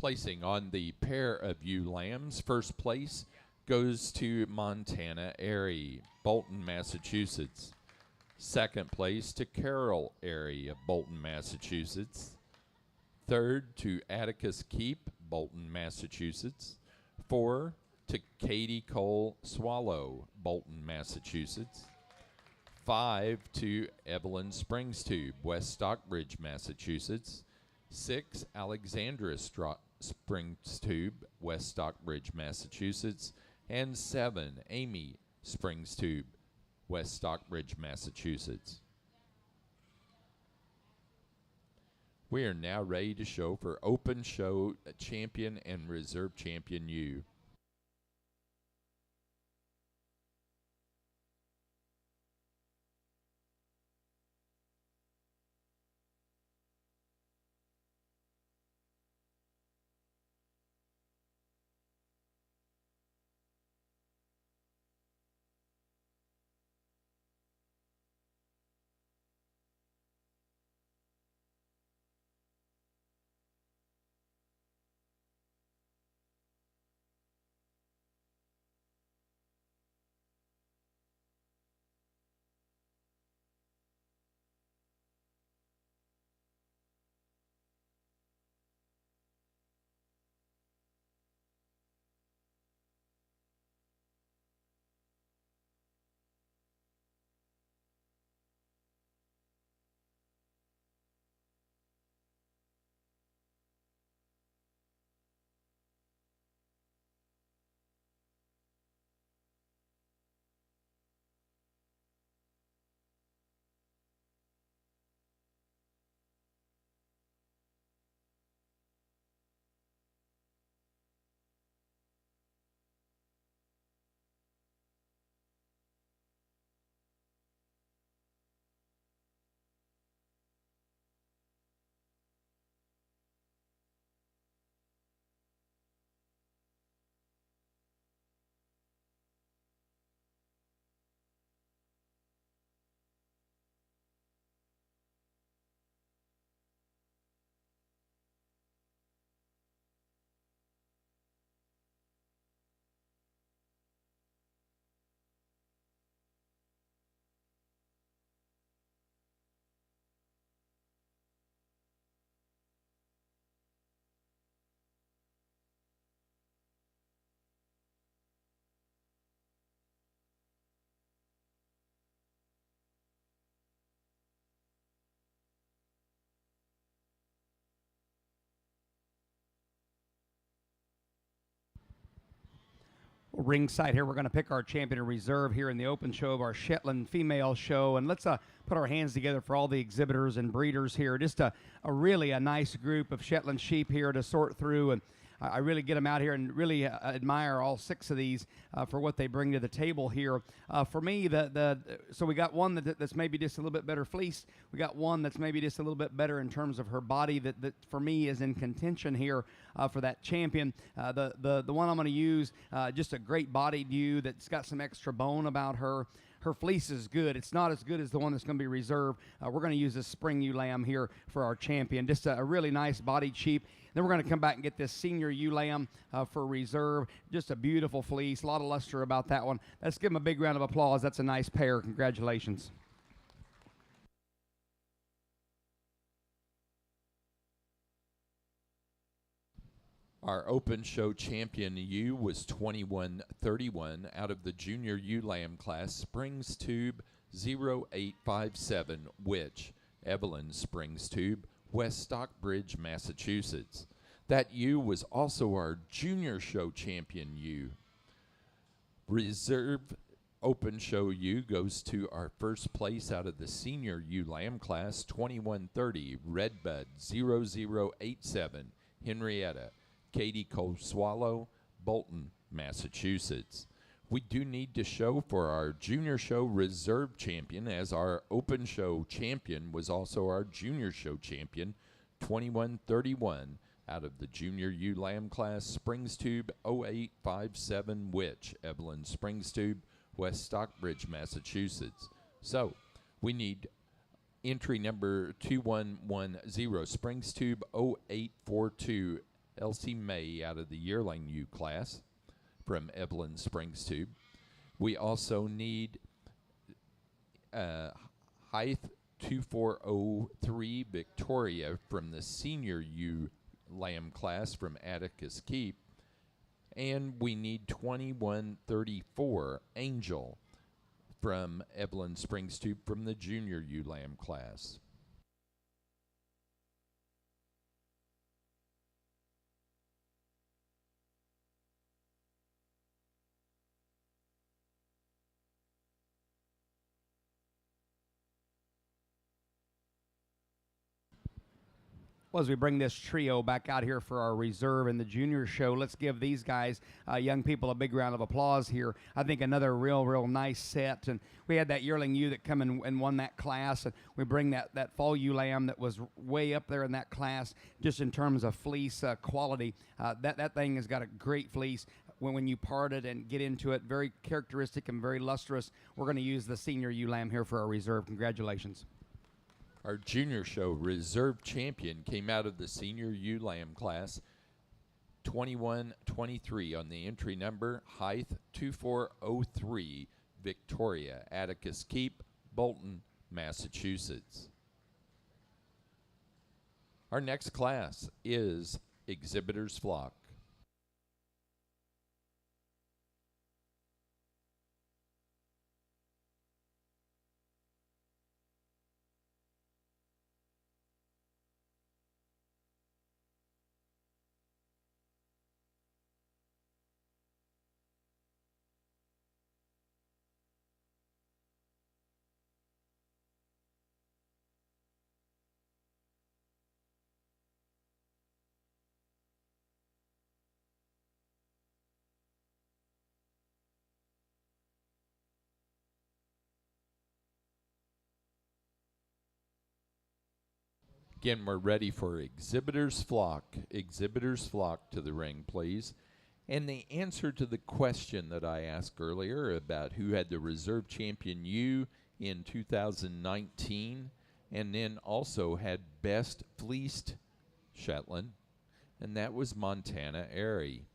Placing on the pair of ewe lambs, first place goes to Montana Airy, Bolton, Massachusetts. Second place to Carol Airy of Bolton, Massachusetts. Third to Atticus Keep, Bolton, Massachusetts. 4 to Katie Cole Swallow, Bolton, Massachusetts. 5 to Evelyn Springstube, West Stockbridge, Massachusetts. 6 Alexandra Springstube, West Stockbridge, Massachusetts. And 7 Amy Springstube, West Stockbridge, Massachusetts. We are now ready to show for Open Show Champion and Reserve Champion ewe. Ringside here, we're going to pick our champion in reserve here in the open show of our Shetland female show, and let's put our hands together for all the exhibitors and breeders here. Just a really nice group of Shetland sheep here to sort through, and I really get them out here and really admire all 6 of these for what they bring to the table here. For me, so we got one that's maybe just a little bit better fleeced. We got one that's maybe just a little bit better in terms of her body that for me is in contention here for that champion. The one I'm going to use, just a great bodied ewe that's got some extra bone about her. Her fleece is good. It's not as good as the one that's going to be reserved. We're going to use this spring ewe lamb here for our champion. Just a really nice bodied sheep. Then we're going to come back and get this senior ewe lamb for reserve. Just a beautiful fleece. A lot of luster about that one. Let's give them a big round of applause. That's a nice pair. Congratulations. Our open show champion ewe was 2131 out of the junior ewe lamb class, Springs Tube 0857, which Evelyn Springs Tube, West Stockbridge, Massachusetts. That ewe was also our junior show champion ewe. Reserve open show ewe goes to our first place out of the senior ewe lamb class, 2130, Redbud 0087, Henrietta, Katie Cole Swallow, Bolton, Massachusetts. We do need to show for our junior show reserve champion, as our open show champion was also our junior show champion, 2131 out of the junior ewe lamb class, Springs Tube 0857, which Evelyn Springs Tube, West Stockbridge, Massachusetts. So we need entry number 2110, Springs Tube 0842, Elsie May out of the yearling ewe class from Evelyn Springs Tube. We also need Height 2403 Victoria from the senior ewe lamb class from Atticus Keep. And we need 2134 Angel from Evelyn Springs Tube from the junior ewe lamb class. Well, as we bring this trio back out here for our reserve and the junior show, let's give these guys, young people, a big round of applause here. I think another real nice set. And we had that yearling ewe that come and won that class. And we bring that fall ewe lamb that was way up there in that class, just in terms of fleece quality. That thing has got a great fleece. When you part it and get into it, very characteristic and very lustrous. We're going to use the senior ewe lamb here for our reserve. Congratulations. Our junior show reserve champion came out of the senior ewe lamb class, 2123 on the entry number, Height 2403, Victoria, Atticus Keep, Bolton, Massachusetts. Our next class is Exhibitor's Flock. Again, we're ready for Exhibitor's Flock. Exhibitor's Flock to the ring, please. And the answer to the question that I asked earlier about who had the reserve champion ewe in 2019 and then also had best fleeced Shetland, and that was Montana Airy.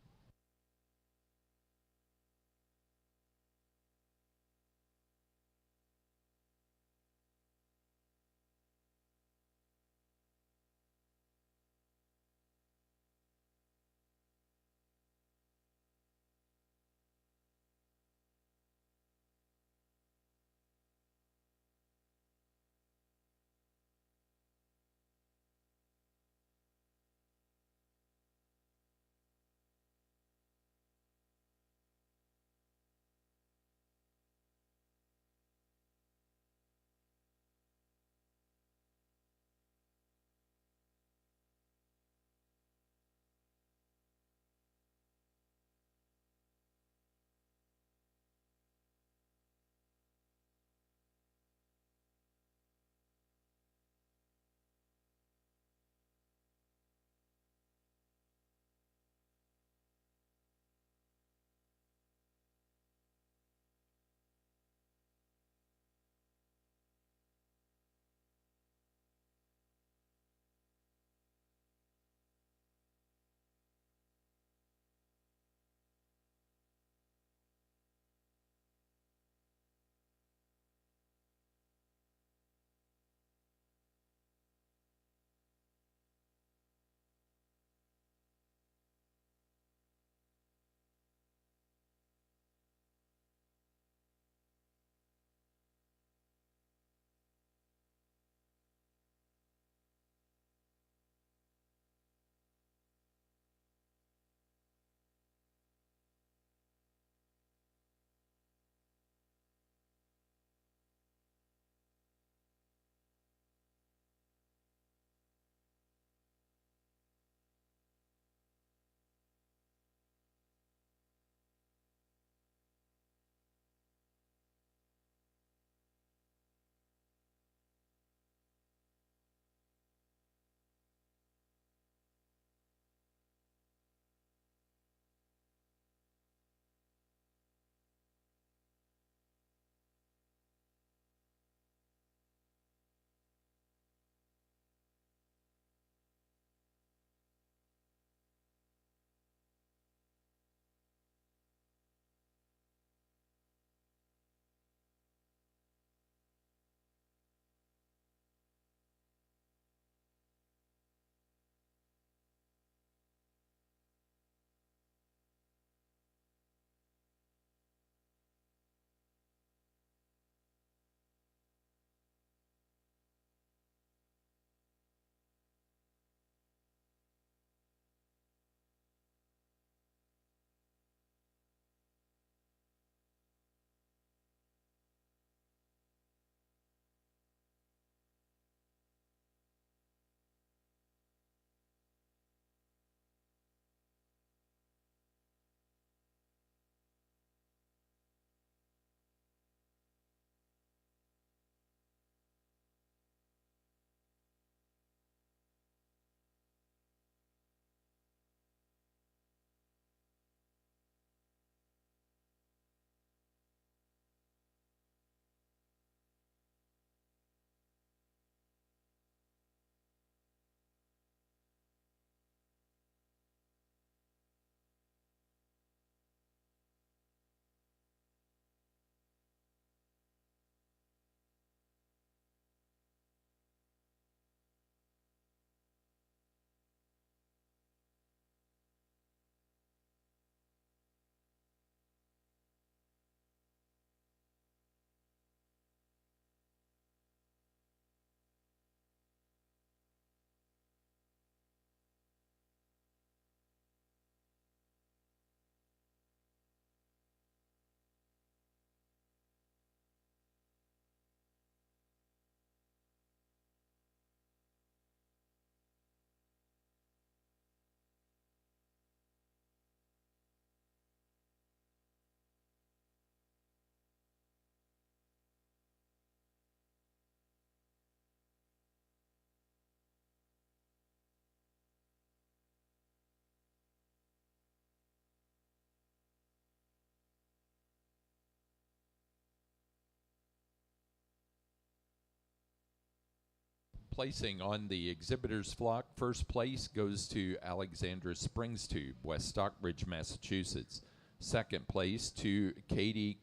Placing on the exhibitors flock, first place goes to Alexandra Springs Tube, West Stockbridge, Massachusetts. Second place to Katie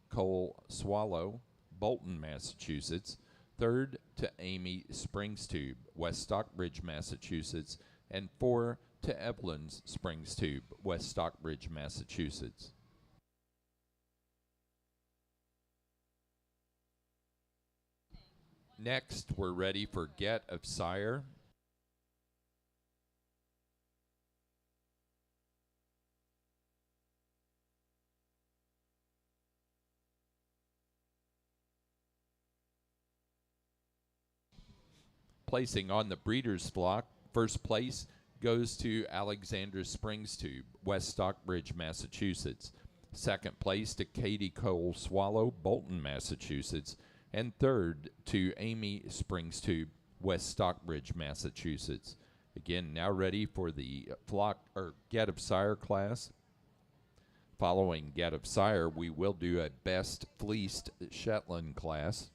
Cole Swallow, Bolton, Massachusetts. Third to Amy Springs Tube, West Stockbridge, Massachusetts. And 4 to Evelyn's Springs Tube, West Stockbridge, Massachusetts. Next, we're ready for Get of Sire. Placing on the breeder's flock, first place goes to Alexandra Springs Tube, West Stockbridge, Massachusetts. Second place to Katie Cole Swallow, Bolton, Massachusetts. And third to Amy Springs Tube, West Stockbridge, Massachusetts. Again, now ready for the flock or Get of Sire class. Following Get of Sire, we will do a Best Fleeced Shetland class.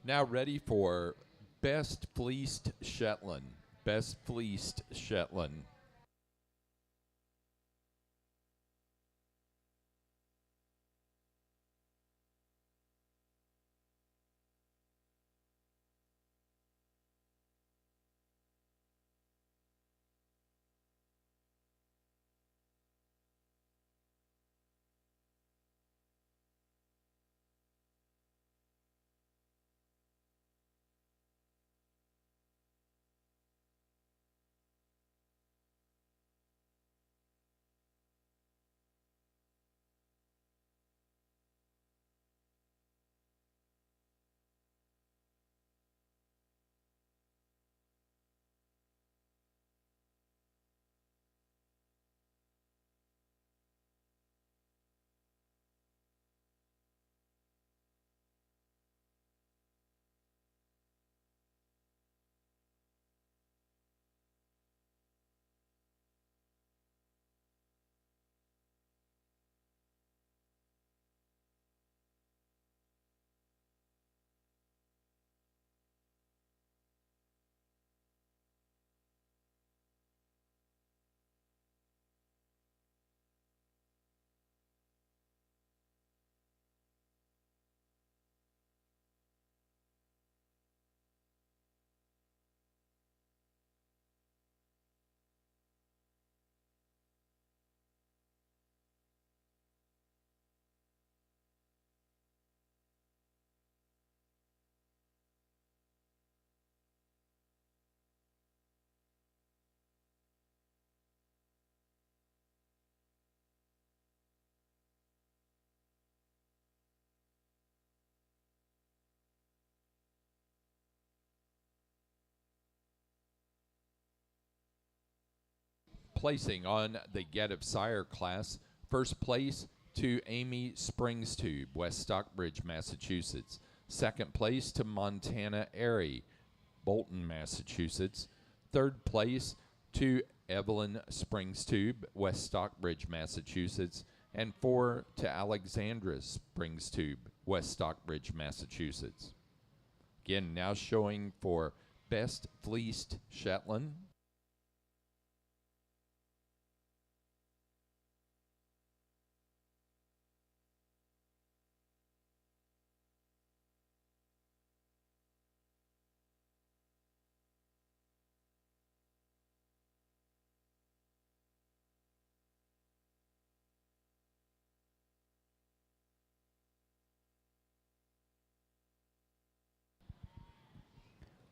Now ready for Best Fleeced Shetland. Best Fleeced Shetland. Placing on the Get of Sire class, first place to Amy Springstube, West Stockbridge, Massachusetts. Second place to Montana Airy, Bolton, Massachusetts. Third place to Evelyn Springstube, West Stockbridge, Massachusetts. And 4 to Alexandra Springstube, West Stockbridge, Massachusetts. Again, now showing for Best Fleeced Shetland.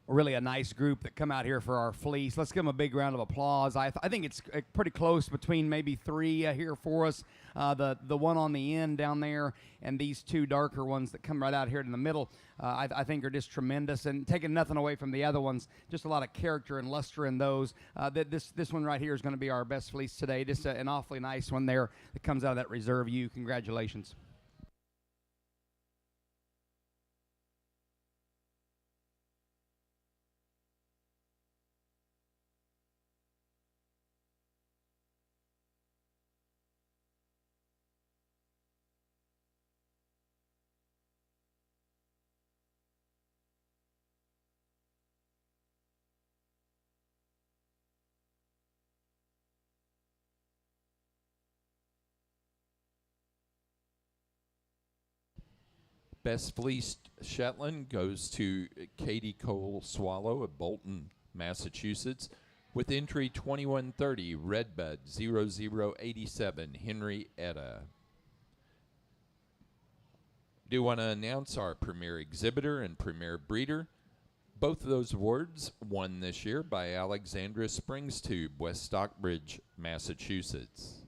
Really a nice group that come out here for our fleece. Let's give them a big round of applause. I think it's pretty close between maybe 3 here for us. The one on the end down there and these 2 darker ones that come right out here in the middle, I think are just tremendous, and taking nothing away from the other ones, just a lot of character and luster in those. This one right here is going to be our best fleece today. Just an awfully nice one there that comes out of that Reserve U. Congratulations. Best Fleeced Shetland goes to Katie Cole Swallow of Bolton, Massachusetts, with entry 2130 Redbud 0087 Henry Etta. Do want to announce our premier exhibitor and premier breeder. Both of those awards won this year by Alexandra Springstube, West Stockbridge, Massachusetts.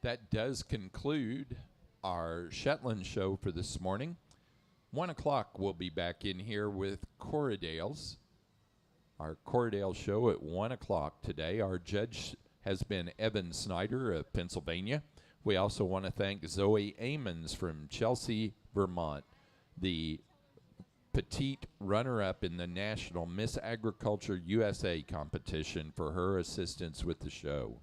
That does conclude our Shetland show for this morning. 1 o'clock, we'll be back in here with Corriedales. Our Corriedale show at 1 o'clock today. Our judge has been Evan Snyder of Pennsylvania. We also want to thank Zoe Amons from Chelsea, Vermont, the petite runner-up in the National Miss Agriculture USA competition, for her assistance with the show.